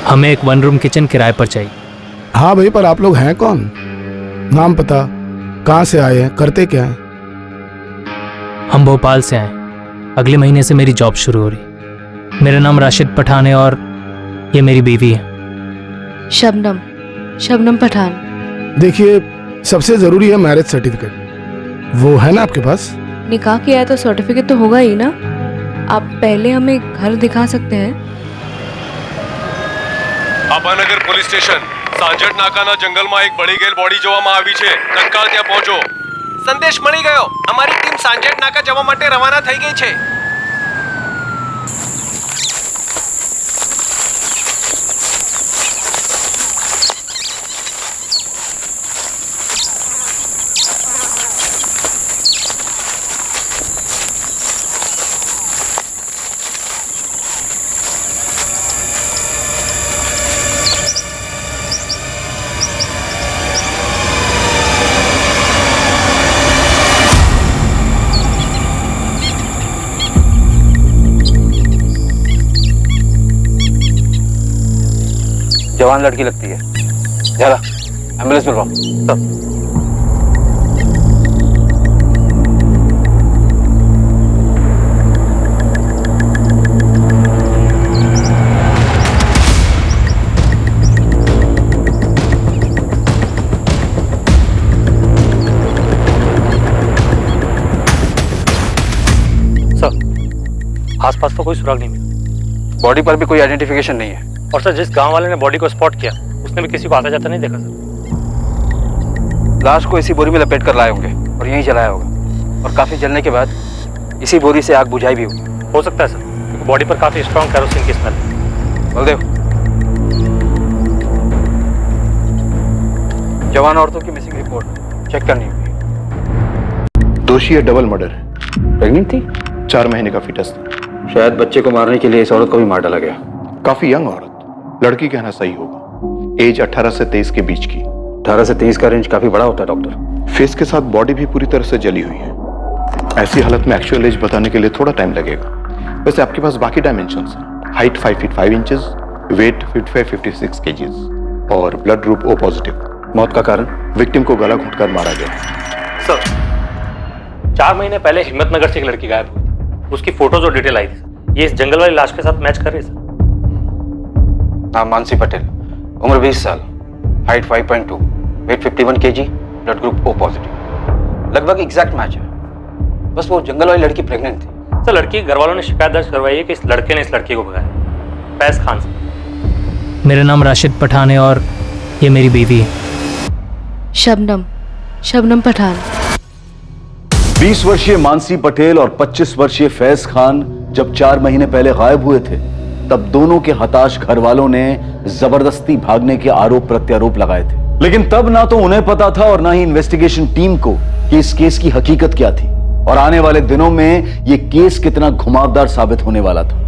हमें एक 1 room kitchen किराए पर चाहिए। हाँ भाई, पर आप लोग हैं कौन? नाम पता, कहाँ से आए हैं, करते क्या हैं? हम भोपाल से आए। अगले महीने से मेरी जॉब शुरू हो रही। मेरा नाम राशिद पठान है और ये मेरी बीवी है। शबनम, शबनम पठान। देखिए, सबसे ज़रूरी है मैरिज सर्टिफिकेट। वो है ना आपके पास? निकाह किया है तो सर्टिफिकेट तो होगा ही ना। आप पहले हमें घर दिखा सकते हैं? આપાનગર પોલીસ સ્ટેશન સાંજટ નાકાના જંગલમાં એક બળી ગયેલ બોડી જોવામાં આવી છે. તત્કાળ ત્યાં પહોંચો. સંદેશ મળી ગયો. અમારી ટીમ સાંજટ નાકા જવા માટે રવાના થઈ ગઈ છે. जवान लड़की लगती है। जरा एम्बुलेंस बुलवाओ। सब आसपास तो कोई सुराग नहीं मिला। बॉडी पर भी कोई आइडेंटिफिकेशन नहीं है। और सर, जिस गांव वाले ने बॉडी को स्पॉट किया उसने भी किसी को आता जाता नहीं देखा सर। लाश को इसी बोरी में लपेट कर लाए होंगे और यहीं जलाया होगा, और काफी जलने के बाद इसी बोरी से आग बुझाई भी होगी। हो सकता है सर, क्योंकि बॉडी पर काफी स्ट्रॉन्ग कैरोसिन की स्मेल है। बलदेव, जवान औरतों की मिसिंग रिपोर्ट चेक करनी होगी। दोषी है डबल मर्डर है। प्रेग्नेंट थी? 4 महीने का फीटस था। शायद बच्चे को मारने के लिए इस औरत को भी मार डाला गया। काफी यंग औरत, लड़की कहना सही होगा। एज 18 से 23 के बीच की। 18 से 23 का रेंज काफी बड़ा होता है डॉक्टर। फेस के साथ बॉडी भी पूरी तरह से जली हुई है। ऐसी हालत में एक्चुअल एज बताने के लिए थोड़ा टाइम लगेगा। वैसे आपके पास बाकी डायमेंशंस हैं। Height 5 feet 5 inches, weight 55-56 KGs और ब्लड ग्रुप O पॉजिटिव। मौत का कारण? विक्टिम को गला घोंटकर मारा गया। सर, 4 महीने पहले हिम्मतनगर से एक लड़की गायब हुई। उसकी फोटोज और डिटेल आई थी। ये इस जंगल वाली लाश के साथ मैच कर रही है सर। नाम मानसी पटेल, उम्र 20 साल, height 5.2, weight 51 KG, blood group O positive. लगभग एग्जैक्ट मैच है। बस वो जंगल वाली लड़की प्रेग्नेंट थी। सर, लड़की के घर वालों ने शिकायत दर्ज करवाई है कि इस लड़के ने इस लड़की को भगाया। फैज खान से। मेरा नाम राशिद पठान है और ये मेरी बीवी है। शबनम, शबनम पठान। 20 वर्षीय मानसी पटेल और 25 वर्षीय फैज खान जब 4 महीने पहले गायब हुए थे, तब दोनों के हताश घर वालों ने जबरदस्ती भागने के आरोप प्रत्यारोप लगाए थे। लेकिन तब ना तो उन्हें पता था और ना ही इन्वेस्टिगेशन टीम को कि इस केस की हकीकत क्या थी और आने वाले दिनों में यह केस कितना घुमावदार साबित होने वाला था।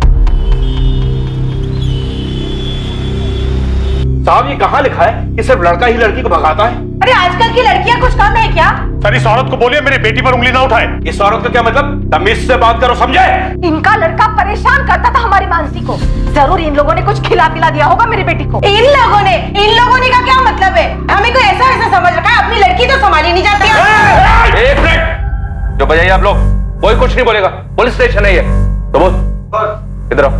साहब, ये कहाँ लिखा है कि सिर्फ लड़का ही लड़की को भगाता है? अरे आजकल की लड़कियां कुछ कम है क्या? सर, इस औरत को बोलिए मेरी बेटी पर उंगली ना उठाए। इस औरत का क्या मतलब? तमीज से बात करो, समझे? इनका लड़का परेशान करता था हमारी मानसी को। जरूर इन लोगों ने कुछ खिला पिला दिया होगा मेरी बेटी को। इन लोगों ने का क्या मतलब है? हमें कोई ऐसा समझ रखा है, अपनी लड़की तो संभाली नहीं जाती है। एक मिनट, जो बजाइए आप लोग, कोई कुछ नहीं बोलेगा। पुलिस स्टेशन है ये। तो बोल, इधर आओ।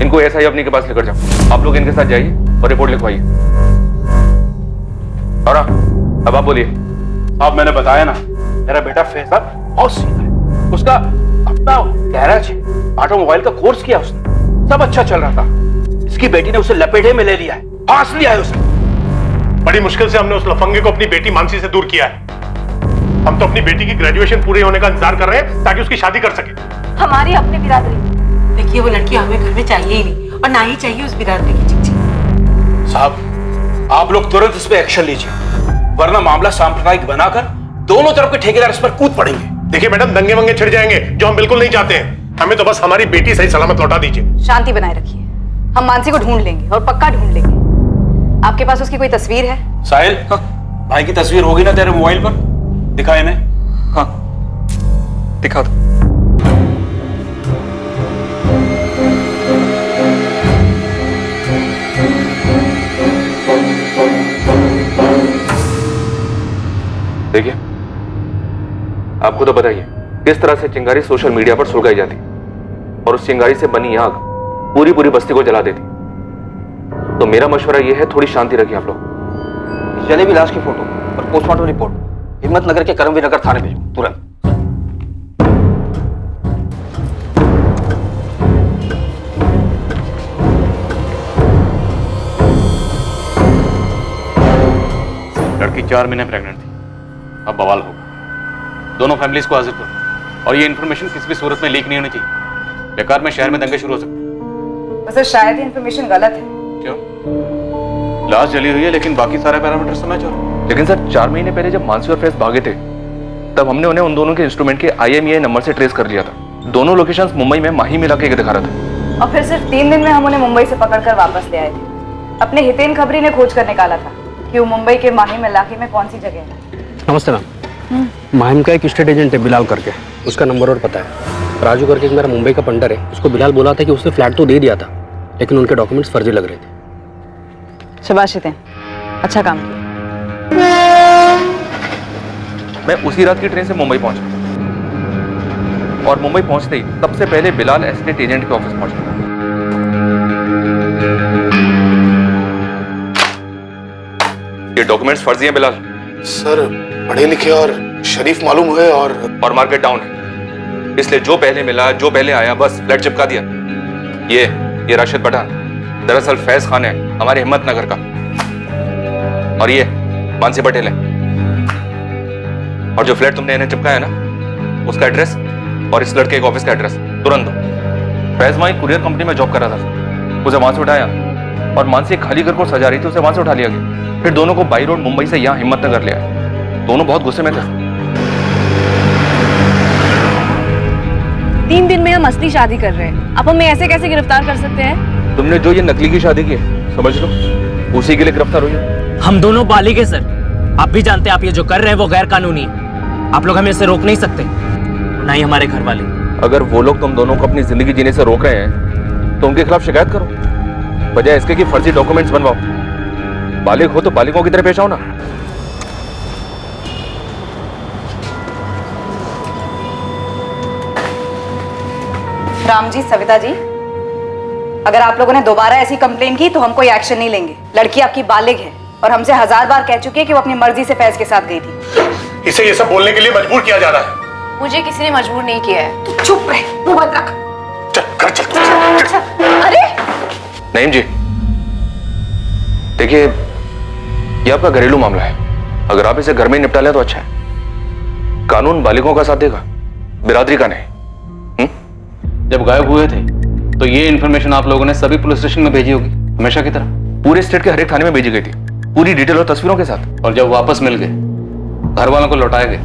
इनको एसआई अपनी के पास लेकर जाओ। आप लोग इनके साथ जाइए और रिपोर्ट लिखवाइए। और अब आप बोलिए। साहब, मैंने बताया ना, मेरा बेटा फैसल बहुत सीधा है। उसका अपना गैराज है, ऑटोमोबाइल का कोर्स किया उसने, सब अच्छा चल रहा था। इसकी बेटी ने उसे लपेटे में ले लिया है, फांस लिया है उसे। बड़ी मुश्किल से हमने उस लफंगे को अपनी बेटी मानसी से दूर किया है। हम तो अपनी बेटी की ग्रेजुएशन पूरे होने का इंतजार कर रहे हैं ताकि उसकी शादी कर सके। हमारी अपनी बिरादरी। देखिए, वो लड़की हमें घर में चाहिए ही नहीं और ना ही चाहिए उस बिरादरी की चिट्ठी। साहब, आप लोग तुरंत इस पे एक्शन लीजिए, वरना मामला सांप्रदायिक बनाकर दोनों तरफ के ठेकेदार इस पर कूद पड़ेंगे। देखिए मैडम, दंगे वंगे छिड़ जाएंगे जो हम बिल्कुल नहीं चाहते हैं। हमें तो बस हमारी बेटी सही सलामत लौटा दीजिए। शांति बनाए रखिए, हम मानसी को ढूंढ लेंगे और पक्का ढूंढ लेंगे। आपके पास उसकी कोई तस्वीर है? साहिल, भाई की तस्वीर होगी ना तेरे मोबाइल पर? दिखा इन्हें। हाँ, दिखा दो। आपको तो बताइए किस तरह से चिंगारी सोशल मीडिया पर सुलगाई जाती और उस चिंगारी से बनी आग पूरी पूरी बस्ती को जला देती। तो मेरा मशवरा यह है, थोड़ी शांति रखिए आप लोग। जलेबी लाश की फोटो और पोस्टमार्टम रिपोर्ट हिम्मतनगर के करमवीर नगर थाने भेजो तुरंत। लड़की 4 महीने प्रेग्नेंट थी, अब बवाल होगा। दोनों फैमिलीज को हाजिर करो और ये इन्फॉर्मेशन किसी भी सूरत में लीक नहीं होनी चाहिए। बेकार में शहर में दंगे शुरू हो सकते हैं। वैसे शायद इन्फॉर्मेशन गलत है। क्यों? लाश जली हुई है लेकिन बाकी सारे पैरामीटर से मैच हो रहे हैं। लेकिन सर 4 महीने पहले जब मानसी और फैज भागे थे तब हमने उन्हें उन दोनों के इंस्ट्रूमेंट के IMEI नंबर से ट्रेस कर लिया था। दोनों लोकेशंस मुंबई में माही में इलाके के दिखा रहा था। और फिर सिर्फ 3 दिन में हम उन्हें मुंबई से पकड़कर वापस ले आए थे। अपने हितेन खबरी ने खोज कर निकाला था कि वो मुंबई के माहिम इलाके में कौन सी जगह है। नमस्ते मैम। माहिम का एक स्टेट एजेंट है बिलाल करके, उसका नंबर और पता है। राजू करके एक मेरा मुंबई का पंडर है, उसको बिलाल बोला था कि उसने फ्लैट तो दे दिया था लेकिन उनके डॉक्यूमेंट्स फर्जी लग रहे थे। शाबाश हितेन, अच्छा काम किया। मैं उसी रात की ट्रेन से मुंबई पहुंचा और मुंबई पहुंचते ही सबसे पहले बिलाल एस्टेट एजेंट के ऑफिस पहुंचा। ये डॉक्यूमेंट्स फर्जी हैं बिलाल। सर पढ़े लिखे और शरीफ मालूम हुए और मार्केट डाउन है, इसलिए जो पहले मिला जो पहले आया बस फ्लैट चिपका दिया। ये राशिद पठान दरअसल फैज खान है हमारे हिम्मतनगर का, और ये मानसी पटेल है। और जो फ्लैट तुमने इन्हें चिपकाया ना उसका एड्रेस और इस लड़के के ऑफिस का एड्रेस तुरंत दो। फैज वहां कुरियर कंपनी में जॉब कर रहा था, उसे वहां से उठाया और मानसी खाली घर को सजा रही थी, उसे वहां से उठा लिया गया। फिर दोनों को बाई रोड मुंबई से यहाँ हिम्मतनगर ले आए। दोनों बहुत गुस्से में थे। 3 दिन में हम असली शादी कर रहे हैं, आप हमें ऐसे कैसे गिरफ्तार कर सकते हैं? तुमने जो ये नकली की शादी की है समझ लो उसी के लिए गिरफ्तार हुई है। हम दोनों बालिग हैं सर, आप भी जानते हैं आप ये जो कर रहे हैं वो गैर कानूनी है। आप लोग हमें इससे रोक नहीं सकते, ना ही हमारे घर वाले। अगर वो लोग तुम दोनों को अपनी जिंदगी जीने से रोक रहे हैं तो उनके खिलाफ शिकायत करो, बजाय इसके कि फर्जी डॉक्यूमेंट्स बनवाओ। बालिग हो तो बालिगों की तरह पेश आओ ना। राम जी, सविता जी, अगर आप लोगों ने दोबारा ऐसी कंप्लेन की तो हम कोई एक्शन नहीं लेंगे। लड़की आपकी बालिग है और हमसे 1000 बार कह चुकी है कि वो अपनी मर्जी से फैज के साथ गई थी। इसे ये सब बोलने के लिए मजबूर किया जा रहा है। मुझे किसी ने मजबूर नहीं किया है। तू चुप रहे, मुंह बंद रख। चल घर चल। अच्छा, अरे नईम जी देखिए, ये आपका घरेलू मामला है, अगर आप इसे घर में निपटा लें तो अच्छा है। कानून बालिगों का साथ देगा, बिरादरी का नहीं। जब गायब हुए थे तो ये इन्फॉर्मेशन आप लोगों ने सभी पुलिस स्टेशन में भेजी होगी, हमेशा की तरह। पूरे स्टेट के हर एक थाने में भेजी गई थी, पूरी डिटेल और तस्वीरों के साथ। और जब वापस मिल गए, घर वालों को लौटाए गए,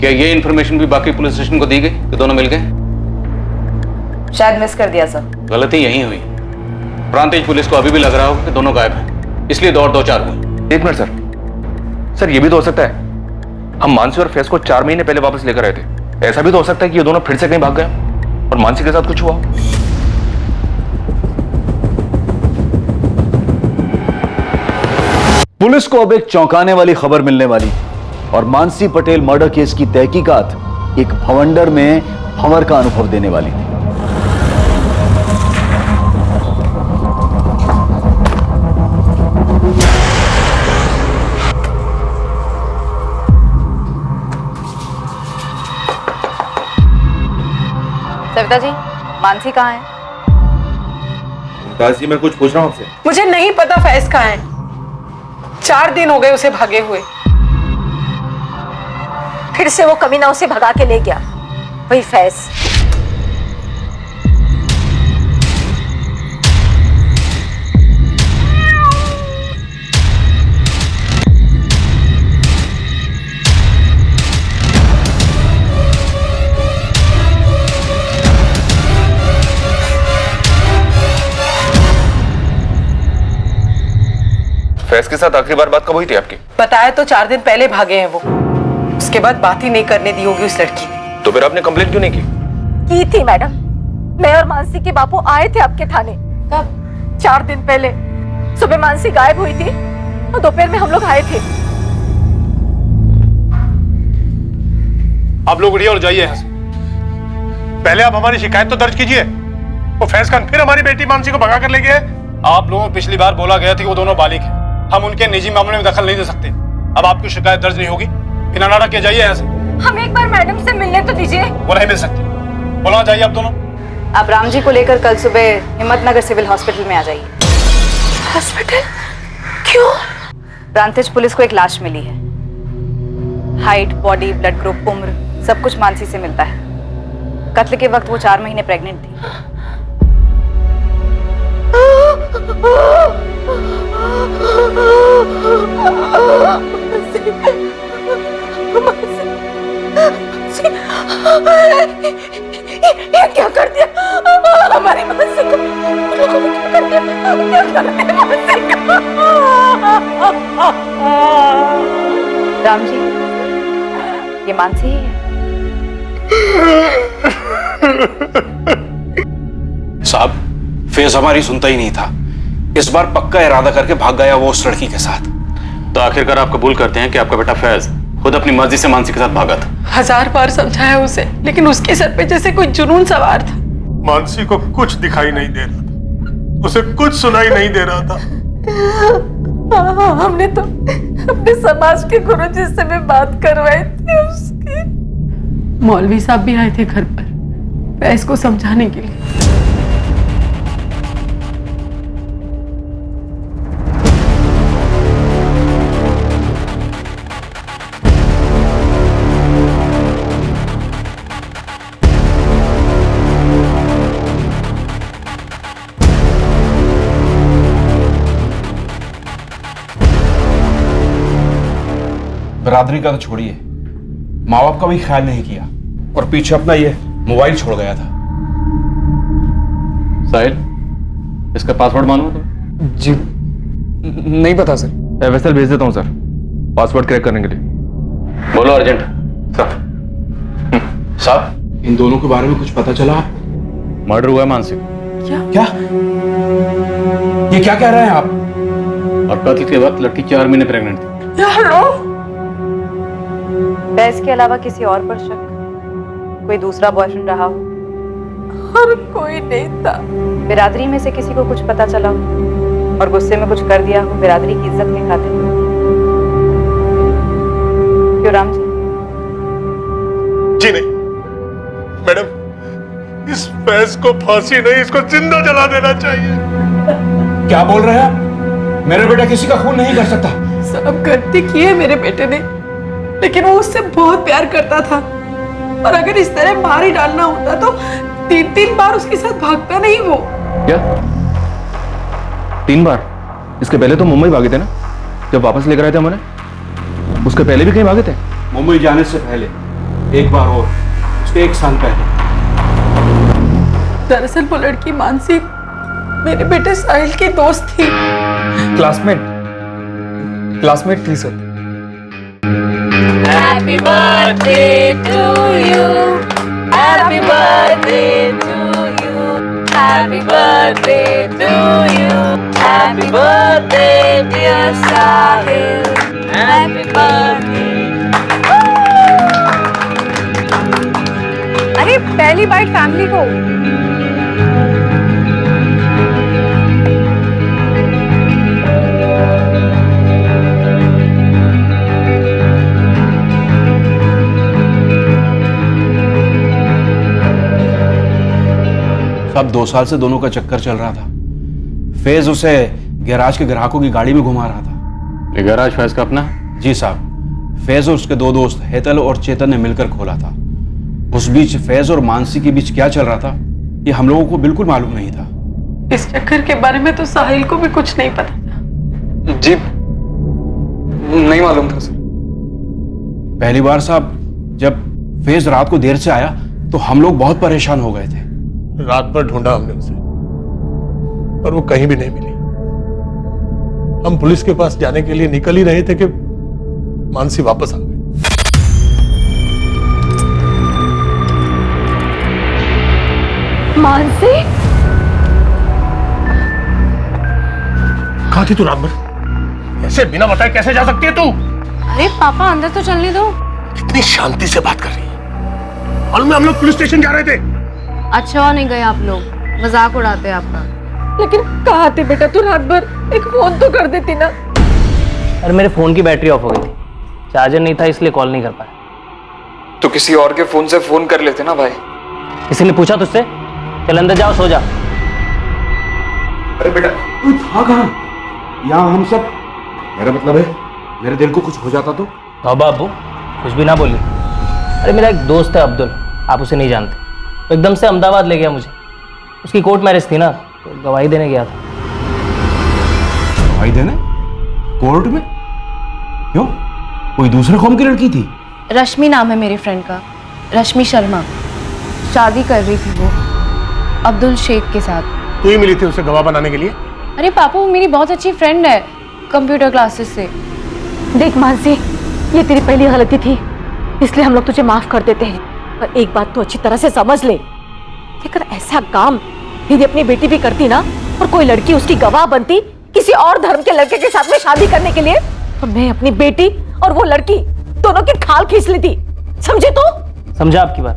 क्या ये इन्फॉर्मेशन भी बाकी पुलिस स्टेशन को दी गई कि दोनों मिल गए? शायद मिस कर दिया सर। गलती यही हुई। प्रांतीय पुलिस को अभी भी लग रहा हो कि दोनों गायब हैं, इसलिए दौड़ 2-4 हुई। एक मिनट सर, ये भी तो हो सकता है हम मानसी और फैज को 4 महीने पहले वापस लेकर आए थे। ऐसा भी तो हो सकता है कि ये दोनों फिर से कहीं भाग गए और मानसी के साथ कुछ हुआ। पुलिस को अब एक चौंकाने वाली खबर मिलने वाली और मानसी पटेल मर्डर केस की तहकीकात एक भवंडर में भंवर का अनुभव देने वाली। सविता जी, मानसी कहाँ है? मुमताज जी, मैं कुछ पूछ रहा हूँ आपसे। मुझे नहीं पता फैज कहाँ है। 4 दिन हो गए उसे भागे हुए। फिर से वो कमीना उसे भगा के ले गया, वही फैज। फैज के साथ आखिरी बार बात कब हुई थी आपकी? बताया तो 4 दिन पहले भागे हैं वो। उसके बाद बात ही नहीं करने दी होगी उस लड़की ने। तो फिर आपने कंप्लेंट क्यों नहीं की? की थी मैडम, मैं और मानसी के बापू आए थे आपके थाने। कब? 4 दिन पहले। सुबह मानसी गायब हुई थी और दोपहर में हम लोग आए थे। आप लोग उठिए और जाइए यहाँ से। पहले आप हमारी शिकायत तो दर्ज कीजिए। वो फैज खान फिर हमारी बेटी मानसी को भगा कर ले गए। आप लोगों को पिछली बार बोला गया था कि वो दोनों बालिग हैं, हम उनके निजी मामले में दखल नहीं दे सकते। अब आपकी शिकायत दर्ज नहीं होगी, बिना नाटक के जाइए यहाँ से। हम एक बार मैडम से मिलने तो दीजिए। वो नहीं मिल सकती, बोला जाइए आप दोनों। आप राम जी को लेकर कल सुबह हिम्मतनगर सिविल हॉस्पिटल में आ जाइए। हॉस्पिटल? क्यों? प्रांतिज पुलिस को एक लाश मिली है। हाइट, बॉडी, ब्लड ग्रुप, उम्र सब कुछ मानसी से मिलता है। कत्ल के वक्त वो 4 महीने प्रेग्नेंट थी। ये क्या कर दिया हमारी मानसी को? लोगों ने क्या कर दिया? क्या कर दिया मानसी को? राम जी, ये मानसी ही है। साहब, फेज हमारी सुनता ही नहीं था। इस बार पक्का इरादा करके भाग गया वो उस लड़की के साथ। तो आखिरकार आप कबूल करते हैं कि आपका बेटा फैज खुद अपनी मर्जी से मानसी के साथ भागा था? 1000 बार समझाया उसे, लेकिन उसके सर पे जैसे कोई जुनून सवार था। मानसी को कुछ दिखाई नहीं दे रहा था, उसे कुछ सुनाई नहीं दे रहा था। हमने तो अपने समाज के गुरुजी से भी बात करवाई थी उसकी। मौलवी साहब भी आए थे घर पर फैज को समझाने के लिए। बरादरी का तो छोड़िए, माँ बाप का भी ख्याल नहीं किया और पीछे अपना ये मोबाइल छोड़ गया था। साहिल, इसका पासवर्ड मालूम है तो? जी नहीं पता सर। एफएसएल भेज देता हूँ सर, पासवर्ड क्रैक करने के लिए। बोलो अर्जेंट। सर। साहब, इन दोनों के बारे में कुछ पता चला? मर्डर हुआ है मानसी। क्या? ये क्या कह रहे हैं आप? और कत्ल के वक्त लड़की 4 महीने प्रेग्नेंट थी। फैज के अलावा किसी और पर शक? कोई दूसरा बॉयफ्रेंड रहा हो? और कोई नहीं था। बिरादरी में से किसी को कुछ पता चला हो और गुस्से में कुछ कर दिया हो बिरादरी की इज्जत के खातिर? क्यों राम जी? जी नहीं मैडम, इस फैज को फांसी नहीं, इसको जिंदा जला देना चाहिए। क्या बोल रहे हैं आप? मेरा बेटा किसी का खून नहीं कर सकता। सब गलती की है मेरे बेटे ने, लेकिन वो उससे बहुत प्यार करता था और अगर इस तरह मार ही डालना होता तो 3 बार उसके साथ भागता नहीं वो। क्या 3 बार? इसके पहले तो मुंबई भागे थे ना, जब वापस लेकर आए थे हमारे। उसके पहले भी कहीं भागे थे? मुंबई जाने से पहले एक बार और, उसके 1 साल पहले। दरअसल वो लड़की मानसी मेरे बेटे साहिल की दोस्त थी। क्लासमेट थी sir. Happy birthday to you. Happy birthday to you. Happy birthday to you. Happy birthday dear Sahil. Happy birthday. अरे पहली बाइट फैमिली को। अब 2 साल से दोनों का चक्कर चल रहा था। फैज उसे गैराज के ग्राहकों की गाड़ी में घुमा रहा था। ये गैराज फैज का अपना? जी साहब, फैज और उसके 2 दोस्त हेतल और चेतन ने मिलकर खोला था। उस बीच फैज और मानसी के बीच क्या चल रहा था ये हम लोगों को बिल्कुल मालूम नहीं था। इस चक्कर के बारे में तो साहिल को भी कुछ नहीं पता था। जी नहीं मालूम था सर। पहली बार साहब जब फैज रात को देर से आया तो हम लोग बहुत परेशान हो गए थे। रात भर ढूंढा हमने उसे, पर वो कहीं भी नहीं मिली। हम पुलिस के पास जाने के लिए निकल ही रहे थे कि मानसी वापस आ गई। मानसी? कहाँ थी तू रात भर? ऐसे बिना बताए कैसे जा सकती है तू? अरे पापा अंदर तो चलने दो। कितनी शांति से बात कर रही है। मालूम है हम लोग पुलिस स्टेशन जा रहे थे। अच्छा नहीं गए आप लोग, मजाक उड़ाते हैं आपका। लेकिन कहाँ थे बेटा तू रात भर? एक फोन तो कर देती ना। अरे मेरे फ़ोन की बैटरी ऑफ हो गई थी, चार्जर नहीं था इसलिए कॉल नहीं कर पाया। तो किसी और के फोन से फोन कर लेते ना भाई। किसी ने पूछा तुझसे? चल अंदर जाओ, सो जा। अरे बेटा तू था कहाँ? यहाँ हम सब, मेरा मतलब है मेरे दिल को कुछ हो जाता तो? तौबा अब्बू, कुछ भी ना बोली। अरे मेरा एक दोस्त है अब्दुल, आप उसे नहीं जानते, तो एकदम से अहमदाबाद ले गया मुझे। उसकी कोर्ट मैरिज थी ना, तो गवाही देने गया था। गवाही देने? कोर्ट में? क्यों? कोई दूसरे कौम की लड़की थी? रश्मि नाम है मेरी फ्रेंड का, रश्मि शर्मा। शादी कर रही थी वो अब्दुल शेख के साथ। तू ही मिली थी उसे गवाह बनाने के लिए? अरे पापा, वो मेरी बहुत अच्छी फ्रेंड है कंप्यूटर क्लासेस से। देख मानसी, ये तेरी पहली गलती थी, इसलिए हम लोग तुझे माफ कर देते हैं। पर एक बात तो अच्छी तरह से समझ ले, अगर ऐसा काम दीदी अपनी बेटी भी करती ना, और कोई लड़की उसकी गवाह बनती किसी और धर्म के लड़के के साथ में शादी करने के लिए, तो मैं अपनी बेटी और वो लड़की दोनों की खाल खींच लेती। समझे तो? समझा आपकी बात,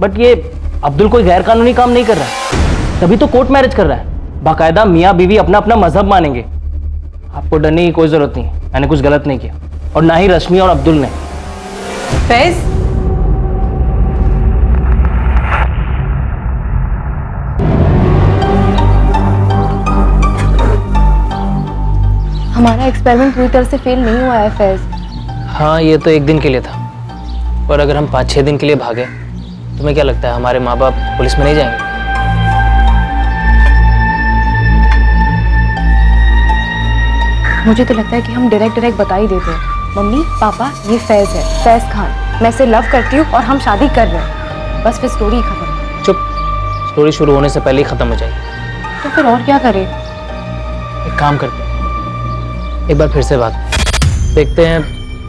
बट ये अब्दुल कोई गैर कानूनी काम नहीं कर रहा है, तभी तो कोर्ट मैरिज कर रहा है। बाकायदा मियाँ बीवी अपना अपना मजहब मानेंगे। आपको डरने की कोई जरूरत नहीं, मैंने कुछ गलत नहीं किया, और ना ही रश्मि और अब्दुल ने। फैज, हमारा एक्सपेरिमेंट पूरी तरह से फेल नहीं हुआ है फैज। हाँ, ये तो एक दिन के लिए था, पर अगर हम 5-6 दिन के लिए भागे, तुम्हें क्या लगता है हमारे माँ बाप पुलिस में नहीं जाएंगे? मुझे तो लगता है कि हम डायरेक्ट बता ही देते हैं, मम्मी पापा ये फैज है, फैज खान, मैं इसे लव करती हूँ और हम शादी कर रहे हैं। बस फिर स्टोरी ही खत्म। चुप, स्टोरी शुरू होने से पहले ही खत्म हो जाएगी। तो फिर और क्या करें? एक काम करते हैं, एक बार फिर से बात देखते हैं,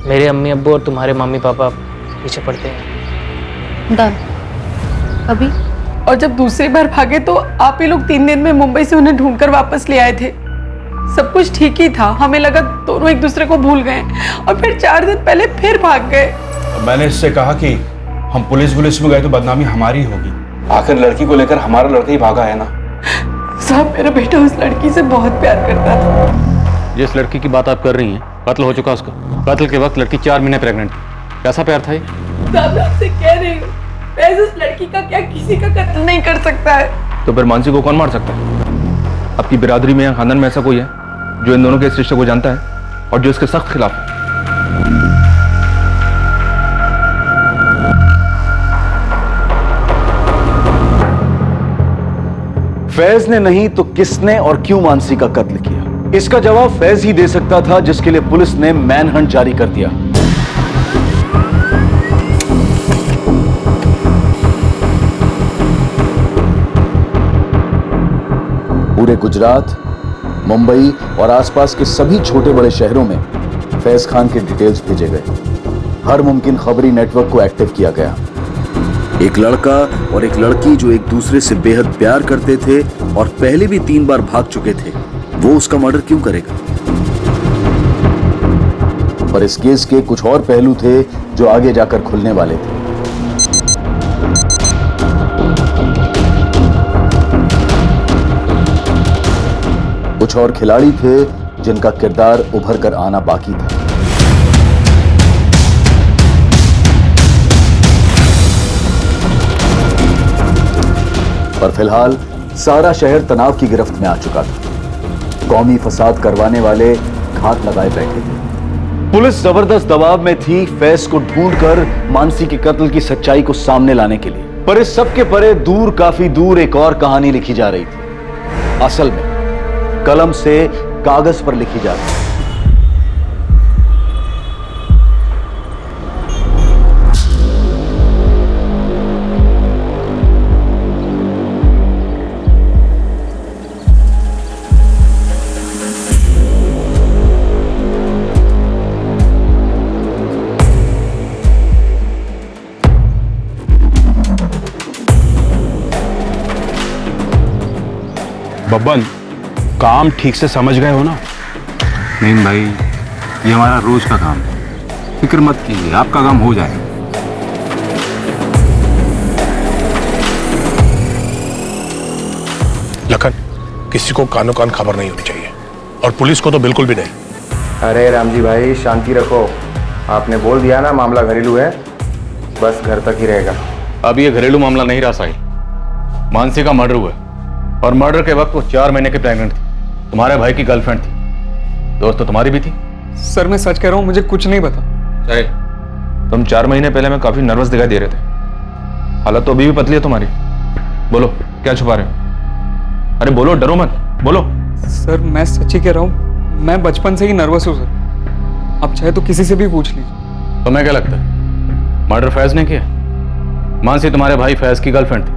मेरे अम्मी अब्बू और तुम्हारे मम्मी पापा पीछे पड़ते हैं। डन। कभी? और जब दूसरी बार भागे तो आप ही लोग 3 दिन में मुंबई से उन्हें ढूंढकर वापस ले आए थे। सब कुछ ठीक ही था, हमें लगा दोनों एक दूसरे को भूल गए, और फिर 4 दिन पहले फिर भाग गए। मैंने इससे कहा कि हम पुलिस में गए तो बदनामी हमारी होगी। आखिर लड़की को लेकर हमारा लड़का ही भागा है ना। साहब, मेरा बेटा उस लड़की से बहुत प्यार करता था। जिस लड़की की बात आप कर रही हैं, कत्ल हो चुका उसका। कत्ल के वक्त लड़की 4 महीने प्रेग्नेंट थी। कैसा प्यार था ये? साहब, मैं आपसे कह रही हूँ, वैसे उस लड़की का क्या किसी का कत्ल नहीं कर सकता है। तो फिर मानसी को कौन मार सकता है? आपकी बिरादरी में या खानदान में ऐसा कोई है जो इन दोनों के इस रिश्ते को जानता है और जो इसके सख्त खिलाफ है? फैज ने नहीं तो किसने और क्यों मानसी का कत्ल किया? इसका जवाब फैज ही दे सकता था, जिसके लिए पुलिस ने मैनहंट जारी कर दिया। पूरे गुजरात, मुंबई और आसपास के सभी छोटे बड़े शहरों में फैज खान के डिटेल्स भेजे गए। हर मुमकिन खबरी नेटवर्क को एक्टिव किया गया। एक लड़का और एक लड़की जो एक दूसरे से बेहद प्यार करते थे और पहले भी 3 बार भाग चुके थे, वो उसका मर्डर क्यों करेगा? पर इस केस के कुछ और पहलू थे जो आगे जाकर खुलने वाले थे। कुछ और खिलाड़ी थे जिनका किरदार उभर कर आना बाकी था। पर फिलहाल सारा शहर तनाव की गिरफ्त में आ चुका था। कौमी फसाद करवाने वाले घात लगाए बैठे थे। पुलिस जबरदस्त दबाव में थी फैज को ढूंढकर मानसी के कत्ल की सच्चाई को सामने लाने के लिए। पर इस सब के परे दूर, काफी दूर एक और कहानी लिखी जा रही थी। असल में कलम से कागज पर लिखी जा रही थी। बब्बन, काम ठीक से समझ गए हो ना? नहीं भाई, ये हमारा रोज का काम है, फिक्र मत कीजिए, आपका काम हो जाएगा। किसी को कानो कान खबर नहीं होनी चाहिए, और पुलिस को तो बिल्कुल भी नहीं। अरे राम जी भाई शांति रखो, आपने बोल दिया ना मामला घरेलू है, बस घर तक ही रहेगा। अब ये घरेलू मामला नहीं रहा साहिल, मानसी का मर्डर हुआ और मर्डर के वक्त वो 4 महीने की प्रेग्नेंट थी, तुम्हारे भाई की गर्लफ्रेंड थी, दोस्त तो तुम्हारी भी थी। सर मैं सच कह रहा हूँ, मुझे कुछ नहीं पता। साहिल, तुम 4 महीने पहले में काफी नर्वस दिखाई दे रहे थे, हालत तो अभी भी पतली है तुम्हारी। बोलो क्या छुपा रहे हो? अरे बोलो, डरो मत, बोलो। सर मैं सच ही कह रहा हूँ, मैं बचपन से ही नर्वस हूँ सर, आप चाहे तो किसी से भी पूछ लीजिए। तुम्हें क्या लगता है मर्डर फैज ने किया? मानसी तुम्हारे भाई फैज की गर्लफ्रेंड थी,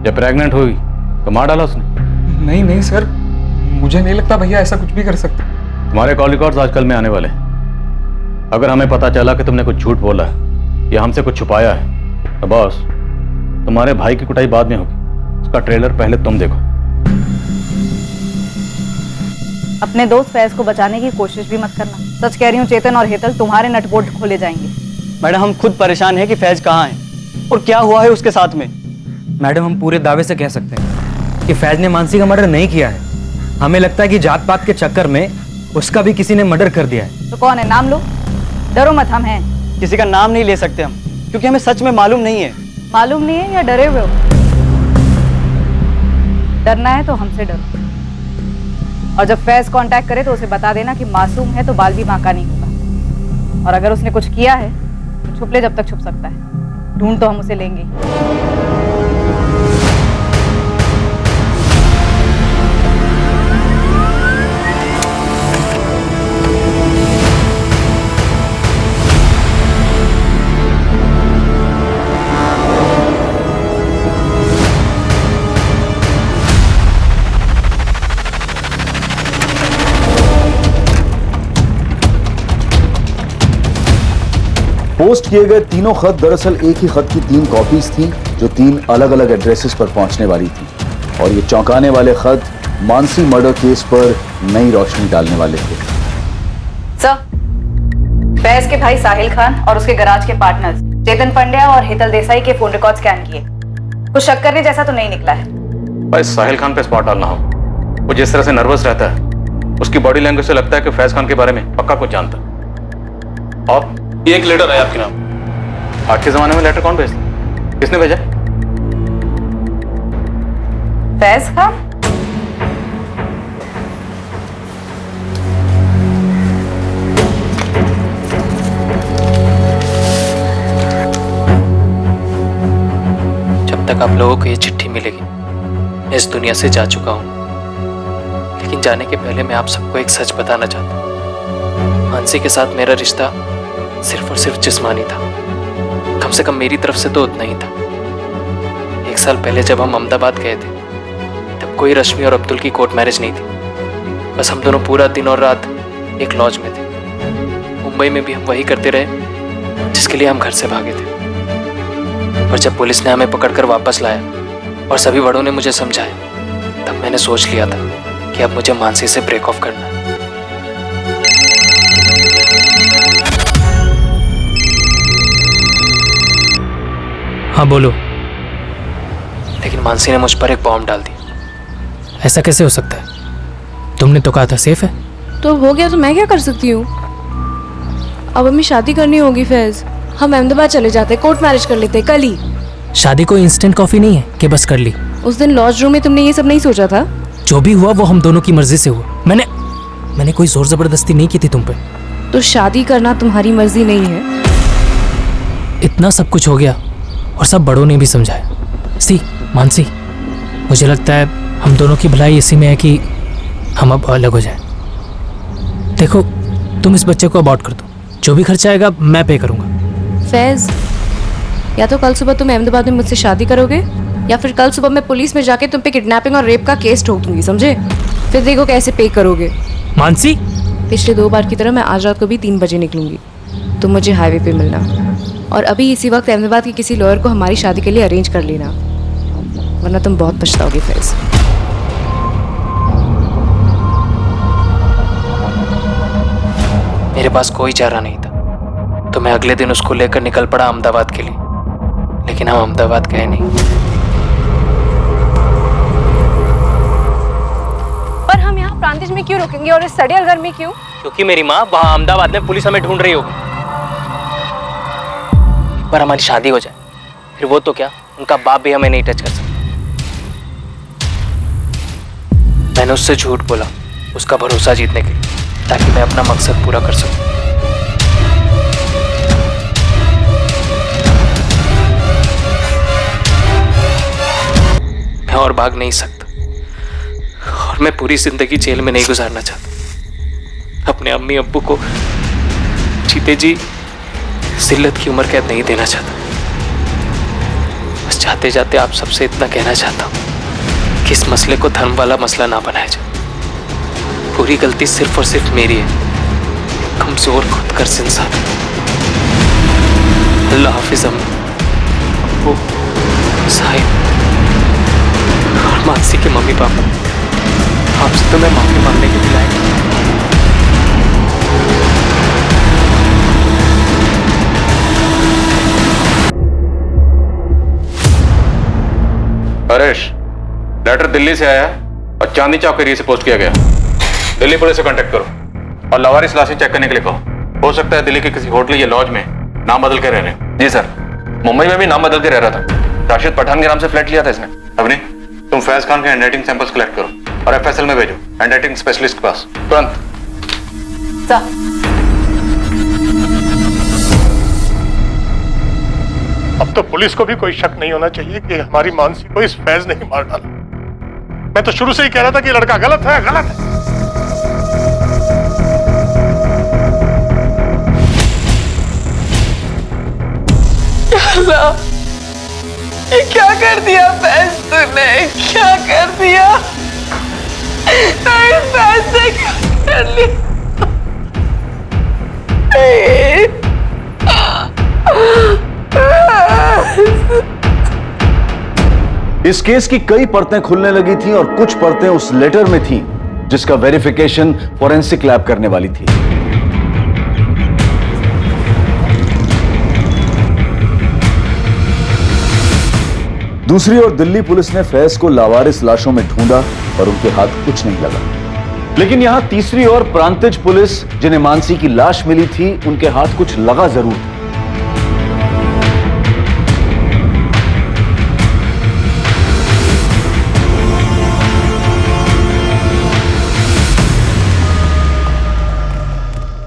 जब प्रेग्नेंट हुई तो मार डाला उसने। नहीं नहीं सर, मुझे नहीं लगता भैया ऐसा कुछ भी कर सकते। तुम्हारे कॉल रिकॉर्ड्स आजकल में आने वाले हैं। अगर हमें पता चला कि तुमने कुछ झूठ बोला है या हमसे कुछ छुपाया है तो बॉस तुम्हारे भाई की कुटाई बाद में होगी, उसका ट्रेलर पहले तुम देखो। अपने दोस्त फैज को बचाने की कोशिश भी मत करना। सच कह रही हूँ, चेतन और हेतल तुम्हारे नटबोल्ट खोले जाएंगे। मैडम हम खुद परेशान हैं कि फैज कहाँ है और क्या हुआ है उसके साथ में। मैडम हम पूरे दावे से कह सकते हैं कि फैज ने मानसी का मर्डर नहीं किया है। हमें लगता है कि जात पात के चक्कर में उसका भी किसी ने मर्डर कर दिया है। तो कौन है, नाम लो। डरो मत, हम हैं। किसी का नाम नहीं ले सकते हम, क्योंकि हमें सच में मालूम नहीं है। मालूम नहीं है या डरे हुए हो? डरना है तो हमसे डरो, और जब फैज कांटेक्ट करे तो उसे बता देना कि मासूम है तो बाल भी बांका नहीं होगा, और अगर उसने कुछ किया है तो छुप ले जब तक छुप सकता है, ढूंढ तो हम उसे लेंगे। पोस्ट किए गए तीनों खत दरअसल एक ही खत की 3 कॉपीज थी जो 3 अलग अलग एड्रेसेस पर पहुंचने वाली थी, और ये चौंकाने वाले खत मानसी मर्डर केस पर नई रोशनी डालने वाले थे। सर, फैज के भाई साहिल खान और उसके गराज के पार्टनर्स चेतन पंड्या और हेतल देसाई के फोन रिकॉर्ड स्कैन किए। कुछ शक करने जैसा तो नहीं निकला है। भाई साहिल खान पे स्पॉट डालना हो, वो जिस तरह से नर्वस रहता है, उसकी बॉडी लैंग्वेज से लगता है कि फैज खान के बारे में पक्का कुछ जानता है। और ये एक लेटर है आपके नाम। आज के जमाने में लेटर कौन भेजता? किसने भेजा? फैज खान? जब तक आप लोगों को ये चिट्ठी मिलेगी मैं इस दुनिया से जा चुका हूं, लेकिन जाने के पहले मैं आप सबको एक सच बताना चाहता हूं। मानसी के साथ मेरा रिश्ता सिर्फ और सिर्फ जिस्मानी था, कम से कम मेरी तरफ से तो उतना ही था। 1 साल पहले जब हम अहमदाबाद गए थे तब कोई रश्मि और अब्दुल की कोर्ट मैरिज नहीं थी, बस हम दोनों पूरा दिन और रात एक लॉज में थे। मुंबई में भी हम वही करते रहे जिसके लिए हम घर से भागे थे, पर जब पुलिस ने हमें पकड़कर वापस लाया और सभी बड़ों ने मुझे समझाया, तब मैंने सोच लिया था कि अब मुझे मानसी से ब्रेक ऑफ करना है। हाँ बोलो। लेकिन मानसी ने मुझ पर एक बॉम्ब डाल दी। ऐसा कैसे हो सकता है? तुमने तो कहा था सेफ है। तो हो गया तो मैं क्या कर सकती हूँ? अब हमें शादी करनी होगी फैज। हम अहमदाबाद चले जाते, कोर्ट मैरिज कर लेते कल ही। शादी कोई इंस्टेंट कॉफी नहीं है कि बस कर ली। उस दिन लॉज रूम में तुमने ये सब नहीं सोचा था? जो भी हुआ वो हम दोनों की मर्जी से हुआ। मैंने कोई जोर जबरदस्ती नहीं की थी तुम पे। तो शादी करना तुम्हारी मर्जी नहीं है? इतना सब कुछ हो गया और सब बड़ों ने भी समझाया। मानसी, मुझे लगता है हम दोनों की भलाई इसी में है कि हम अब अलग हो जाएं। देखो तुम इस बच्चे को अबॉर्ट कर दो, जो भी खर्चा आएगा मैं पे करूंगा। फैज, या तो कल सुबह तुम अहमदाबाद में मुझसे शादी करोगे या फिर कल सुबह मैं पुलिस में जाके तुम पे किडनैपिंग और रेप का केस ठोक दूंगी, समझे? फिर देखो कैसे पे करोगे। मानसी, पिछले 2 बार की तरह मैं आज रात को भी 3 बजे निकलूंगी। तुम मुझे हाईवे पे मिलना, और अभी इसी वक्त अहमदाबाद के किसी लॉयर को हमारी शादी के लिए अरेंज कर लेना, वरना तुम बहुत पछताओगे फैज। मेरे पास कोई चारा नहीं था, तो मैं अगले दिन उसको लेकर निकल पड़ा अहमदाबाद के लिए, लेकिन हम अहमदाबाद गए नहीं। प्रांतिज में क्यों रुकेंगे और इस सड़ियल घर में क्यों? क्योंकि मेरी माँ वहां अहमदाबाद में पुलिस हमें ढूंढ रही होगी। एक बार हमारी शादी हो जाए फिर वो तो क्या, उनका बाप भी हमें नहीं टच कर सकता। मैंने उससे झूठ बोला उसका भरोसा जीतने के लिए, ताकि मैं अपना मकसद पूरा कर सकूं। मैं और भाग नहीं सकता और मैं पूरी जिंदगी जेल में नहीं गुजारना चाहता। अपने अम्मी अब्बू को जीते जी जिल्लत की उम्र कैद नहीं देना चाहता। बस जाते जाते आप सबसे इतना कहना चाहता हूँ कि इस मसले को धर्म वाला मसला ना बनाया जाए। पूरी गलती सिर्फ और सिर्फ मेरी है, कमजोर खुदगर्ज इंसान। अल्लाह हाफिज अम्मी, अब्बू, साहिब और मानसी के मम्मी पापा, आपसे तो मैं माफी मांगने के लिए आया। हरेश, लेटर दिल्ली से आया और चांदनी चौक के एरिया से पोस्ट किया गया। दिल्ली पुलिस से कांटेक्ट करो और लवारिस लाशें चेक करने के लिए कहो। हो सकता है दिल्ली के किसी होटल या लॉज में नाम बदल के रह रहे। जी सर, मुंबई में भी नाम बदल के रह रहा था। राशिद पठान के नाम से फ्लैट लिया था इसने। अवनी, तुम फैज खान के हैंडराइटिंग सैंपल्स कलेक्ट करो और एफएसएल में भेजो, हैंडराइटिंग स्पेशलिस्ट के पास तुरंत। अब तो पुलिस को भी कोई शक नहीं होना चाहिए कि हमारी मानसी को इस फैज ने ही मार डाला। मैं तो शुरू से ही कह रहा था कि लड़का गलत है, गलत है। अल्लाह, ये क्या कर दिया फैज तूने? क्या कर दिया? नहीं, फैज ने क्या कर लिया? इस केस की कई परतें खुलने लगी थीं और कुछ परतें उस लेटर में थीं जिसका वेरिफिकेशन फॉरेंसिक लैब करने वाली थी। दूसरी ओर दिल्ली पुलिस ने फैज को लावारिस लाशों में ढूंढा और उनके हाथ कुछ नहीं लगा। लेकिन यहां तीसरी ओर प्रांतिज पुलिस, जिन्हें मानसी की लाश मिली थी, उनके हाथ कुछ लगा जरूर था।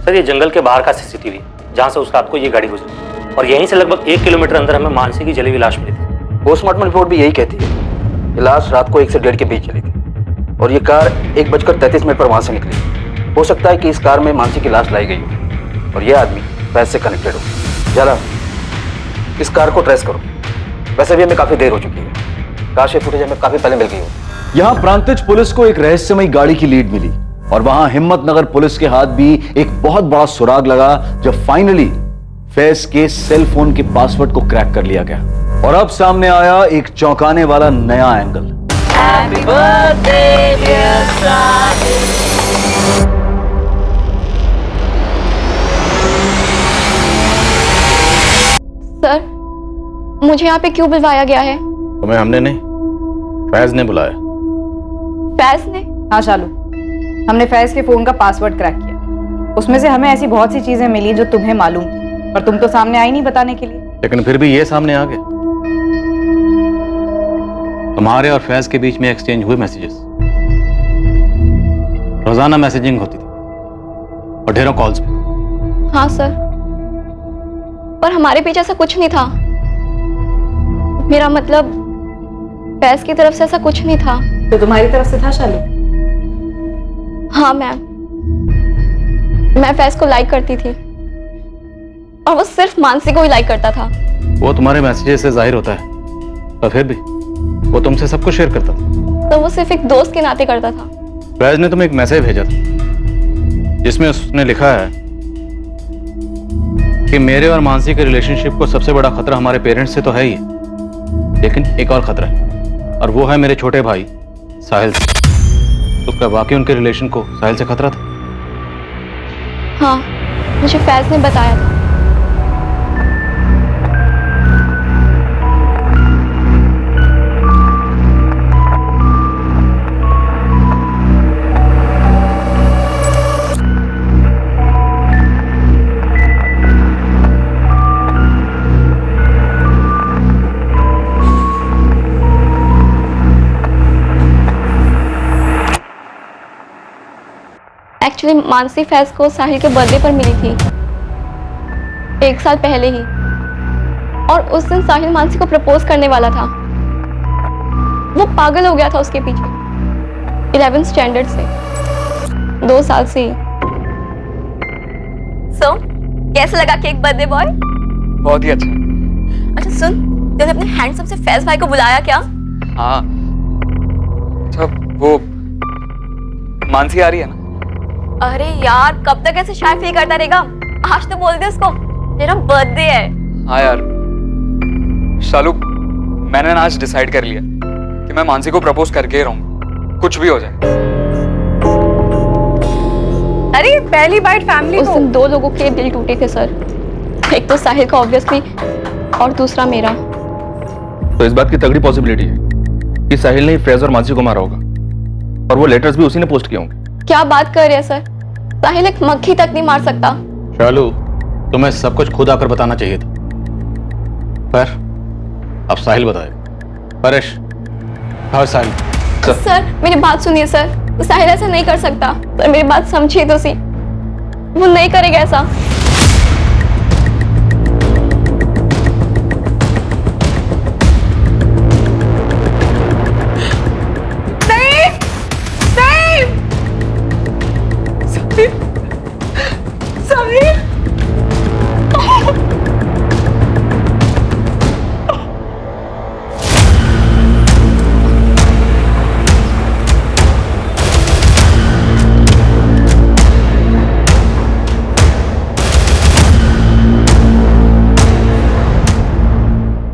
सर, ये जंगल के बाहर का सीसीटीवी जहां से उस रात को ये गाड़ी गुजरी और यहीं से लगभग 1 किलोमीटर अंदर हमें मानसी की जली हुई लाश मिली थी। पोस्टमार्टम रिपोर्ट भी यही कहती है कि लाश रात को 1 से 1:30 के बीच चली थी और ये कार 1:33 पर वहां से निकली। हो सकता है कि इस कार में मानसी की लाश लाई गई हो और यह आदमी फैज से कनेक्टेड हो। जरा इस कार को ट्रेस करो। वैसे भी हमें काफी देर हो चुकी है, काश ये फुटेज हमें काफी पहले मिल गई हो। यहां प्रांतिज पुलिस को एक रहस्यमयी गाड़ी की लीड मिली और वहां हिम्मतनगर पुलिस के हाथ भी एक बहुत बड़ा सुराग लगा जब फाइनली फैज के सेल फोन के पासवर्ड को क्रैक कर लिया गया। और अब सामने आया एक चौंकाने वाला नया angle. Happy birthday, dear Sahib. Sir, मुझे यहाँ पे क्यों बुलवाया गया है? तुम्हें हमने नहीं, फैज ने बुलाया। फैज ने? हाँ शालू, हमने फैज के फोन का पासवर्ड क्रैक किया। उसमें से हमें ऐसी बहुत सी चीजें मिली जो तुम्हें मालूम थी, पर तुम तो सामने आई नहीं बताने के लिए। लेकिन फिर भी ये सामने आ गया। तुम्हारे और फैज के बीच में एक्सचेंज हुए मैसेजेस, रोजाना मैसेजिंग होती थी और ढेरों कॉल्स भी। हाँ सर, पर हमारे पीछे ऐसा कुछ नहीं था। मेरा मतलब फैज की तरफ से ऐसा कुछ नहीं था। तो तुम्हारी तरफ से था शालू? हाँ मैम, मैं फैज को लाइक करती थी और वो सिर्फ मानसी को ही लाइक करता था। वो तुम्हारे मैसेजेस से जाहिर होता है, पर फिर भी वो तुमसे सब कुछ शेयर करता था। तो वो सिर्फ एक दोस्त के नाते करता था। फैज ने तुम्हें एक मैसेज भेजा था जिसमें उसने लिखा है कि मेरे और मानसी के रिलेशनशिप को सबसे बड़ा खतरा हमारे पेरेंट्स से तो है ही, लेकिन एक और खतरा है और वो है मेरे छोटे भाई साहिल से। तो क्या वाकई उनके रिलेशन को साहिल से खतरा था? हाँ, मुझे फैज ने बताया था। एक्चुअली मानसी फैज को साहिल के बर्थडे पर मिली थी 1 साल पहले ही, और उस दिन साहिल मानसी को प्रपोज करने वाला था। वो पागल हो गया था उसके पीछे 11th स्टैंडर्ड से, 2 साल से ही। सो कैसे लगा केक बर्थडे बॉय? बहुत ही अच्छा। अच्छा सुन, तूने अपने हैंडसम से फैज भाई को बुलाया क्या? हाँ, अच्छा वो मानसी आ रही है ना? अरे यार, कब तक ऐसे शाय फील करता रहेगा? आज तो बोल दे उसको तेरा बर्थडे है। हाँ यार शालू, मैंने ना आज डिसाइड कर लिया कि मैं मानसी को प्रपोज करके ही रहूंगा, कुछ भी हो जाए। अरे पहली बाइट फैमिली उस दिन 2 लोगों के दिल टूटे थे सर, एक तो साहिल का ऑब्वियसली और दूसरा मेरा। तो इस बात की तगड़ी पॉसिबिलिटी है कि साहिल ने फैज और मानसी को मारा होगा, और वो लेटर्स भी उसी ने पोस्ट किए होंगे। क्या बात कर रहे हैं सर? साहिल एक मक्खी तक नहीं मार सकता। शालू, तुम्हें सब कुछ खुद आकर बताना चाहिए था, पर अब साहिल बताएगा। परेश, हाँ साहिल। सर मेरी बात सुनिए सर, साहिल ऐसा नहीं कर सकता सर, मेरी बात समझिए तो सी, वो नहीं करेगा ऐसा।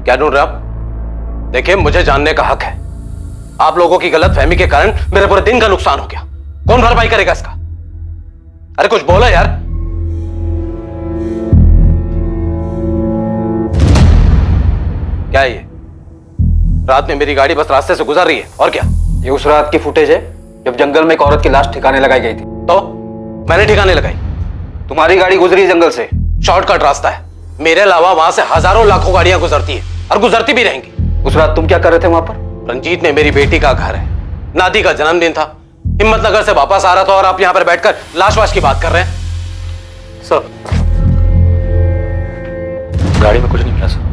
क्या ढूंढ रहे आप? देखिए, मुझे जानने का हक है। आप लोगों की गलत फहमी के कारण मेरे पूरे दिन का नुकसान हो गया। कौन भरपाई करेगा इसका? अरे कुछ बोलो यार। क्या है ये? रात में मेरी गाड़ी बस रास्ते से गुजर रही है, और क्या? ये उस रात की फुटेज है जब जंगल में एक औरत की लाश ठिकाने लगाई गई थी। तो मैंने ठिकाने लगाई, तुम्हारी गाड़ी गुजरी जंगल से। शॉर्टकट रास्ता है, मेरे अलावा वहां से हजारों लाखों गाड़ियां गुजरती है और गुजरती भी रहेंगी। उस रात तुम क्या कर रहे थे वहां पर? रंजीत ने मेरी बेटी का घर है, नादी का जन्मदिन था, हिम्मतनगर से वापस आ रहा था, और आप यहां पर बैठकर लाश-वाश की बात कर रहे हैं। सर, गाड़ी में कुछ नहीं मिला सर।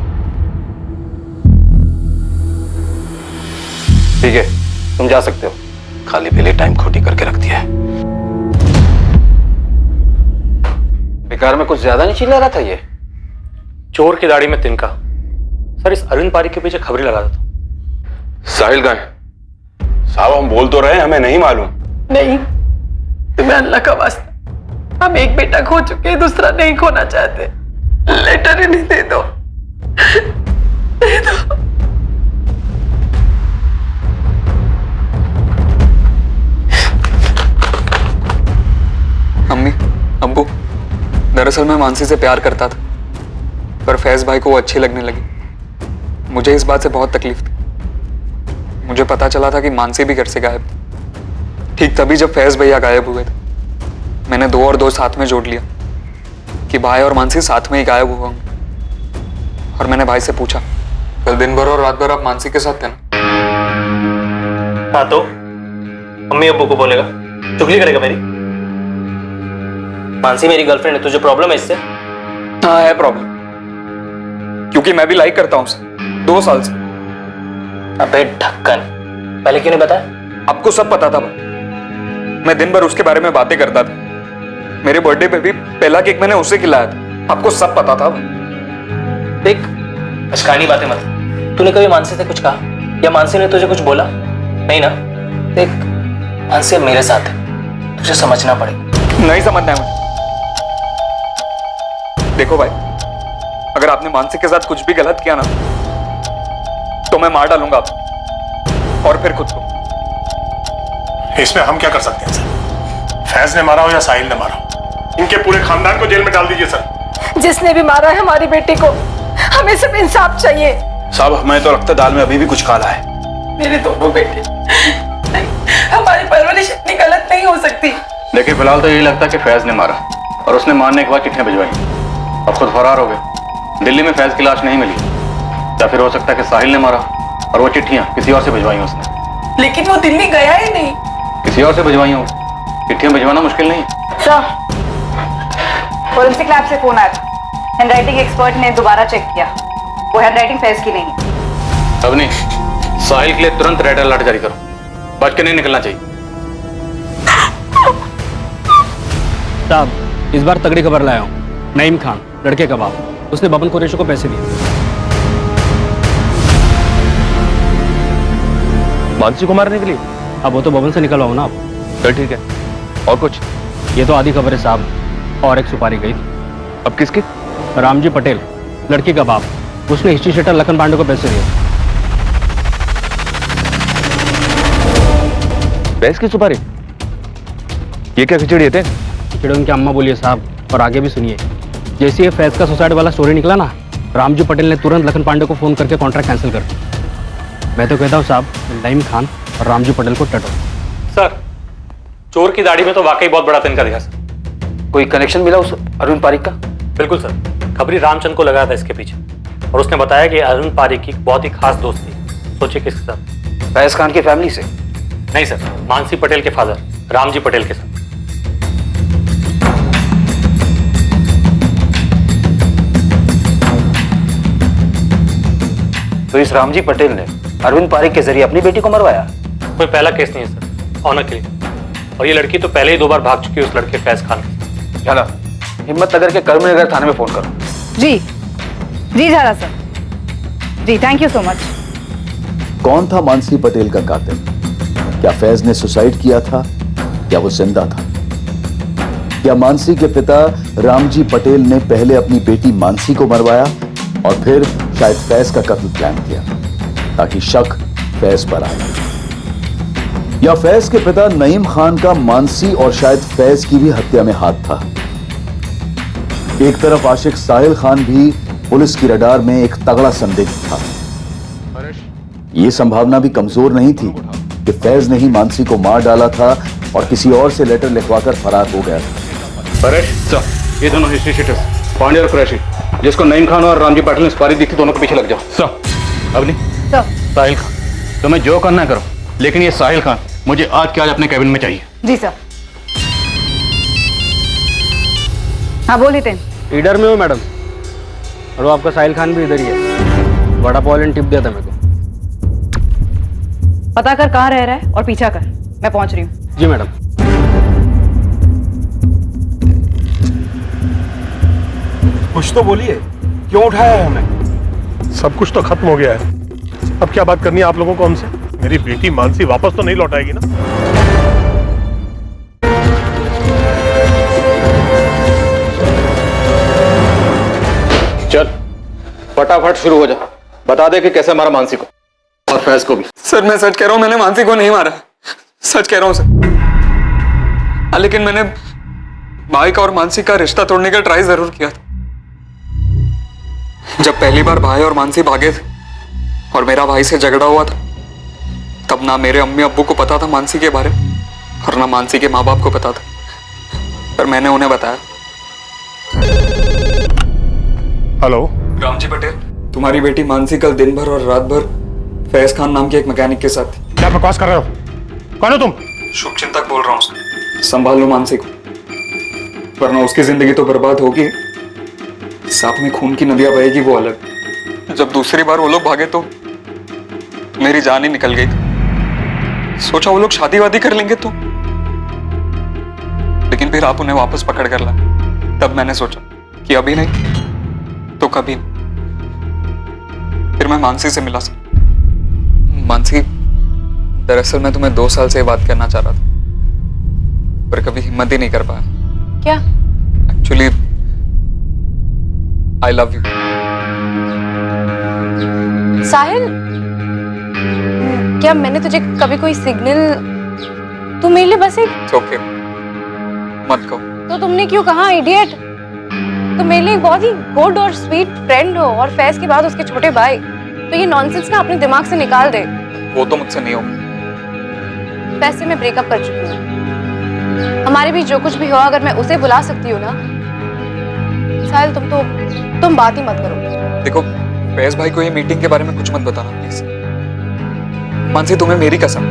ठीक है, तुम जा सकते हो। खाली पीले टाइम खोटी करके रख दिया है। बेकार में कुछ ज्यादा नहीं चिल्ला रहा था ये? चोर की दाढ़ी में तिनका। सर, इस अरविंद पारिक के पीछे खबरें लगा था। साहिल कहाँ है? साहब हम बोल तो रहे हैं, हमें नहीं मालूम। नहीं, तुम्हें अल्लाह का वास्ता, हम एक बेटा खो चुके हैं, दूसरा नहीं खोना चाहते। लेटर ही नहीं, दे दो, दे दो। अम्मी, अब्बू, दरअसल मैं मानसी से प्यार करता था, पर फैज भाई को वो अच्छी लगने लगी। मुझे इस बात से बहुत तकलीफ थी। मुझे पता चला था कि मानसी भी घर से गायब थी। ठीक तभी जब फैज भैया गायब हुए थे, मैंने 2 और 2 साथ में जोड़ लिया कि भाई और मानसी साथ में ही गायब हुआ हूं। और मैंने भाई से पूछा, कल दिन भर और रात भर आप मानसी के साथ थे ना? हाँ, तो अम्मी अब्बू को बोलेगा, चुगली करेगा मेरी? मानसी मेरी गर्लफ्रेंड है, तुझे प्रॉब्लम है इससे? हाँ है प्रॉब्लम, क्योंकि मैं भी लाइक करता हूं उसे 2 साल से। अबे ढक्कन, पहले क्यों नहीं बताया? आपको सब पता था, मैं दिन भर उसके बारे में बातें करता था। मेरे बर्थडे पे भी पहला केक मैंने उसे खिलाया था। आपको सब पता था। देख, अशकानी बातें मत। तूने कभी मानसी से कुछ कहा या मानसी ने तुझे कुछ बोला? नहीं ना? देख, मानसी अब मेरे साथ है, तुझे समझना पड़ेगा। नहीं समझना है मुझे। देखो भाई, अगर आपने मानसी के साथ कुछ भी गलत किया ना, तो मैं मार डालूंगा आपको, और फिर खुद को। इसमें हम क्या कर सकते हैं सर? फैज ने मारा हो या साहिल ने मारा हो, इनके पूरे खानदान को जेल में डाल दीजिए सर। जिसने भी मारा है हमारी बेटी को, हमें सिर्फ इंसाफ चाहिए। साहब, हमें तो लगता है दाल में अभी भी कुछ काला है। मेरे दोनों बेटे, नहीं, हमारी परवरिश इतनी गलत नहीं हो सकती। देखिए, फिलहाल तो यही लगता है कि फैज ने मारा, और उसने मारने के बाद चिट्ठियां भिजवाई और खुद फरार हो गए। दिल्ली में फैज की लाश नहीं मिली, या फिर हो सकता है कि साहिल ने मारा और वो चिट्ठियां किसी और से भिजवाई उसने। लेकिन वो दिल्ली गया ही नहीं। किसी और से भिजवाई हो, चिट्ठियां भिजवाना मुश्किल नहीं है। सर, फोरेंसिक लैब से फोन आया था। हैंडराइटिंग एक्सपर्ट ने दोबारा चेक किया, वो हैंडराइटिंग फैज की नहीं है। अब नहीं, साहिल के लिए तुरंत रेड अलर्ट जारी करो, बच के नहीं निकलना चाहिए। साहब, इस बार तगड़ी खबर लाया हूँ। नईम खान, लड़के का बाप, उसने बबन कुरैशी को पैसे दिए। मानसी को मारने के लिए? अब वो तो बबन से निकलवाओ ना आप। चल ठीक है, और कुछ? ये तो आधी खबर है साहब, और एक सुपारी गई थी। अब किसकी? रामजी पटेल, लड़की का बाप, उसने हिस्ट्री शीटर लखन पांडे को पैसे दिए। पैसे की सुपारी? ये क्या खिचड़ी है? खिचड़ी उनकी अम्मा बोलिए साहब, और आगे भी सुनिए। जैसे ये फैज का सुसाइड वाला स्टोरी निकला ना, रामजी पटेल ने तुरंत लखन पांडे को फोन करके कॉन्ट्रैक्ट कैंसिल कर दिया। मैं तो कहता हूँ साहब, नईम खान और रामजी पटेल को टटो। सर, चोर की दाढ़ी में तो वाकई बहुत बड़ा तिनका दिखा सर। कोई कनेक्शन मिला उस अरुण पारिक का? बिल्कुल सर, खबरी रामचंद को लगाया था इसके पीछे, और उसने बताया कि अरुण पारिक की बहुत ही खास दोस्त थी। सोचिए किसके साथ? फैज खान की फैमिली से? नहीं सर, मानसी पटेल के फादर रामजी पटेल के साथ। तो इस रामजी पटेल ने अरविंद पारिक के जरिए अपनी बेटी को मरवाया? कोई पहला केस नहीं है सर, ऑनर के लिए। और ये लड़की तो पहले ही 2 बार भाग चुकी है उस लड़के फैज खान के। झाला, हिम्मतनगर के कर्मनगर थाने में फोन करो। जी जी झाला सर, जी थैंक यू सो मच। कौन था मानसी पटेल का कातिल? क्या फैज ने सुसाइड किया था या वो जिंदा था? क्या मानसी के पिता रामजी पटेल ने पहले अपनी बेटी मानसी को मरवाया और फिर शायद फैज का कत्ल प्लान किया ताकि शक फैज पर आए? या फैज के पिता नईम खान का मानसी और शायद फैज की भी हत्या में हाथ था? एक तरफ आशिक साहिल खान भी पुलिस की रडार में एक तगड़ा संदिग्ध था। यह संभावना भी कमजोर नहीं थी कि फैज ने ही मानसी को मार डाला था और किसी और से लेटर लिखवाकर फरार हो गया था। परेश सर, ये दोनों हिस्ट्री शीटर्स पांडे और कुरैशी, जिसको नईम खान और रामजी पटेल ने सुपारी दी थी, दोनों के पीछे लग जाओ। सर, अब नहीं, साहिल खान, तुम्हें जो करना करो, लेकिन ये साहिल खान मुझे आज के आज अपने कैबिन में चाहिए। जी सर। हाँ बोलिए थे। लीडर में हूँ मैडम, और वो आपका साहिल खान भी इधर ही है। बड़ा पॉल टिप दिया था मेरे को। पता कर कहाँ रह रहा है और पीछा कर, मैं पहुंच रही हूँ। जी मैडम। कुछ तो बोलिए, क्यों उठाया है हमें? सब कुछ तो खत्म हो गया है, अब क्या बात करनी है आप लोगों को हमसे? मेरी बेटी मानसी वापस तो नहीं लौटाएगी ना? चल फटाफट शुरू हो जा, बता दे कि कैसे मारा मानसी को और फैज को भी। सर मैं सच कह रहा हूं, मैंने मानसी को नहीं मारा, सच कह रहा हूं सर। लेकिन मैंने भाई का और मानसी का रिश्ता तोड़ने का ट्राई जरूर किया था। जब पहली बार भाई और मानसी भागे थे और मेरा भाई से झगड़ा हुआ था, तब ना मेरे अम्मी अब्बू को पता था मानसी के बारे में और ना मानसी के माँ बाप को पता था, पर मैंने उन्हें बताया। हेलो रामजी पटेल, तुम्हारी बेटी मानसी कल दिन भर और रात भर फैज खान नाम के एक मैकेनिक के साथ थी। क्या बकवास कर रहे हो? कौन हो तुम? शुभचिंतक बोल रहा हूँ, संभाल लो मानसी को, वरना उसकी जिंदगी तो बर्बाद होगी, साथ में खून की नदियां बहेगी वो अलग। जब दूसरी बार वो लोग भागे तो मेरी जान ही निकल गई थी। सोचा वो लोग शादी वादी कर लेंगे तो, लेकिन फिर आप उन्हें वापस पकड़ कर लाए। तब मैंने सोचा कि अभी नहीं तो कभी नहीं। फिर मैं मानसी से मिला। मानसी, दरअसल मैं तुम्हें 2 साल से बात करना चाह रहा था, पर कभी हिम्मत ही नहीं कर पाया। क्या? Actually I love you. Sahil, क्या मैंने तुझे कभी कोई सिग्नल? तू मेरे लिए बस एक ओके, मत कहो। तो तुमने क्यों कहा इडियट? तुम मेरे लिए एक बहुत ही गुड और स्वीट फ्रेंड हो, और फैज के बाद उसके छोटे भाई। तो ये नॉनसेंस ना अपने दिमाग से निकाल दे। वो तो मुझसे नहीं होगा। फैज से मैं ब्रेकअप कर चुकी हूँ। हमारे बीच जो कुछ भी हो, अगर मैं उसे बुला सकती हूँ ना। साहिल तुम बात ही मत करो। देखो, फैज भाई को ये मीटिंग के बारे में कुछ मत बताना प्लीज। मानसी, तुम्हें मेरी कसम।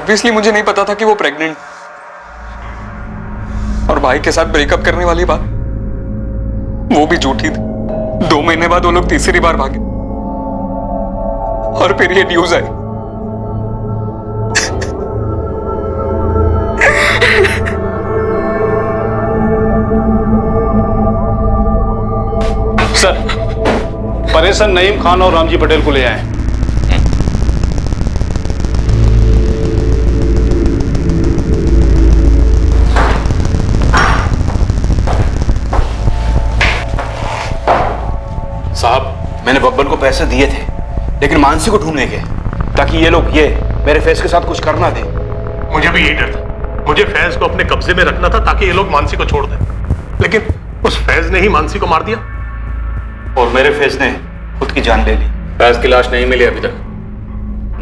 ऑब्वियसली मुझे नहीं पता था कि वो प्रेग्नेंट, और भाई के साथ ब्रेकअप करने वाली बात वो भी झूठी थी। 2 महीने बाद वो लोग तीसरी बार भागे और फिर ये न्यूज आई। सर, परेशान नईम खान और रामजी पटेल को ले आए। साहब, मैंने बब्बन को पैसे दिए थे, लेकिन मानसी को ढूंढने के, ताकि ये लोग मेरे फैज के साथ कुछ करना दे। मुझे भी यही डर था। मुझे फैज को अपने कब्जे में रखना था ताकि ये लोग मानसी को छोड़ दें, लेकिन उस फैज ने ही मानसी को मार दिया और मेरे फैज ने खुद की जान ले ली। फैज की लाश नहीं मिली अभी तक।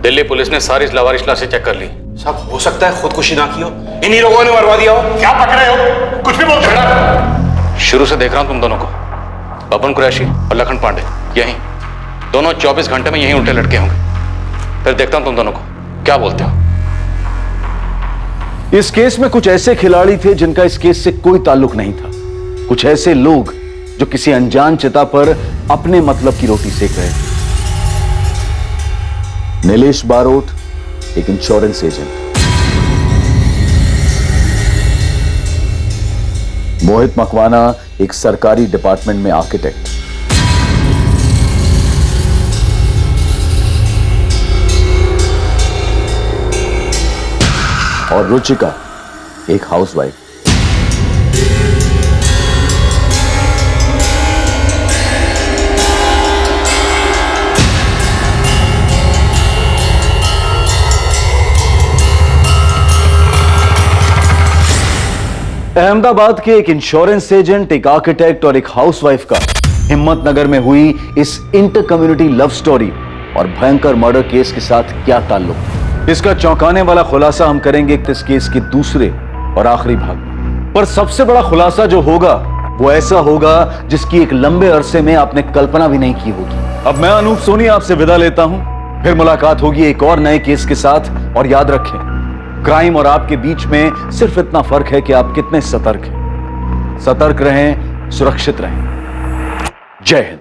दिल्ली पुलिस ने सारी लावारिश लाशें चेक कर ली। साहब, हो सकता है खुदकुशी ना की हो, इन्हीं लोगों ने मरवा दिया हो। क्या पक रहे हो? कुछ भी बोल सकता। शुरू से देख रहा हूं तुम दोनों को, बबन कुरैशी और लखन पांडे यहीं, दोनों 24 घंटे में यहीं उल्टे लटके होंगे। फिर देखता हूं तुम दोनों को क्या बोलते हो। इस केस में कुछ ऐसे खिलाड़ी थे जिनका इस केस से कोई ताल्लुक नहीं था। कुछ ऐसे लोग जो किसी अनजान चिता पर अपने मतलब की रोटी सेक रहे थे। नीलेश बारोट एक इंश्योरेंस एजेंट, मोहित मकवाना एक सरकारी डिपार्टमेंट में आर्किटेक्ट, और रुचिका एक हाउसवाइफ। अहमदाबाद के एक इंश्योरेंस एजेंट, एक आर्किटेक्ट और एक हाउसवाइफ का हिम्मतनगर में हुई इस इंटर कम्युनिटी लव स्टोरी और भयंकर मर्डर केस के साथ क्या ताल्लुक, इसका चौंकाने वाला खुलासा हम करेंगे इस केस के दूसरे और आखिरी भाग में। पर सबसे बड़ा खुलासा जो होगा वो ऐसा होगा जिसकी एक लंबे अरसे में आपने कल्पना भी नहीं की होगी। अब मैं अनूप सोनी आपसे विदा लेता हूं, फिर मुलाकात होगी एक और नए केस के साथ। और याद रखें, क्राइम और आपके बीच में सिर्फ इतना फर्क है कि आप कितने सतर्क हैं। सतर्क रहें, सुरक्षित रहें। जय हिंद।